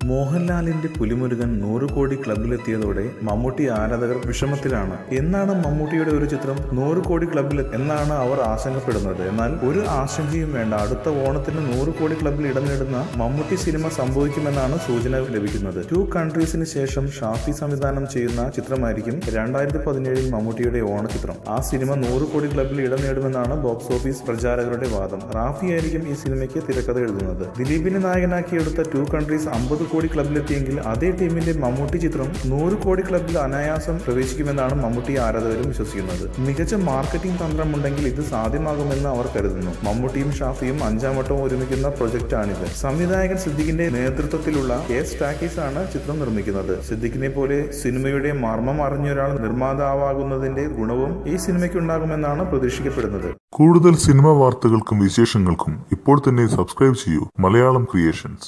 മോഹൻലാലിന്റെ പുലിമുരുകൻ 100 കോടി ക്ലബിലെത്തിയതോടെ മമ്മൂട്ടി ആരാധകർ വിഷമത്തിലാണ്. എന്നാണ് മമ്മൂട്ടിയുടെ ഒരു ചിത്രം 100 കോടി ക്ലബിൽ എന്നാണ് അവർ ആശങ്കപ്പെടുന്നത്. എന്നാൽ ഒരു ആശങ്കയും വേണ്ട. അടുത്ത ഓണത്തിന് 100 കോടി ക്ലബിൽ ഇടം നേടുന്ന മമ്മൂട്ടി സിനിമ സംഭവിക്കുമെന്നാണ് സൂചന ലഭിക്കുന്നത്. 2 കൺട്രീസിന് ശേഷം ഷാഫി സംവിധാനം ചെയ്യുന്ന ചിത്രമായിരിക്കും 2017 മമ്മൂട്ടിയുടെ ഓണചിത്രം. ആ സിനിമ 100 കോടി ക്ലബിൽ ഇടം നേടുമെന്നാണ് ബോക്സ് ഓഫീസ് പ്രചാരകരുടെ വാദം. റാഫി ആയിരിക്കും ഈ സിനിമയ്ക്ക് തിരക്കഥ എഴുതുന്നത്. ദിലീപിനെ നായകനാക്കി എടുത്ത 2 കൺട്രീസ് 50 കോടി ക്ലബിലെത്തിയെങ്കിൽ അതേ ടീമിന്റെ മമ്മൂട്ടി ചിത്രം 100 കോടി ക്ലബിൽ അനായാസം പ്രവേശിക്കുമെന്നാണ് മമ്മൂട്ടി ആരാധകരും വിശ്വസിക്കുന്നത്. മികച്ച മാർക്കറ്റിംഗ് തന്ത്രമുണ്ടെങ്കിൽ ഇത് സാധ്യമാകുമെന്ന് അവർ കരുതുന്നു. മമ്മൂട്ടിയും ഷാഫിയും 5ാം വട്ടം ഒരുമിക്കുന്ന പ്രൊജക്റ്റാണിത്. സംവിധായകൻ സിദ്ദിഖിന്റെ നേതൃത്വത്തിലുള്ള സ്റ്റാക്കീസ് ആണ് ചിത്രം നിർമ്മിക്കുന്നത്. സിദ്ദിഖിനെ പോലെ സിനിമയുടെ മർമ്മം അറിഞ്ഞൊരാൾ നിർമ്മാതാവാകുന്നതിന്റെ ഗുണവും ഈ സിനിമയ്ക്കുണ്ടാകുമെന്നാണ് പ്രതീക്ഷിക്കപ്പെടുന്നത്. കൂടുതൽ സിനിമാ വാർത്തകൾക്കും വിശേഷങ്ങൾക്കും ഇപ്പോൾ തന്നെ സബ്സ്ക്രൈബ് ചെയ്യൂ മലയാളം ക്രിയേഷൻസ്.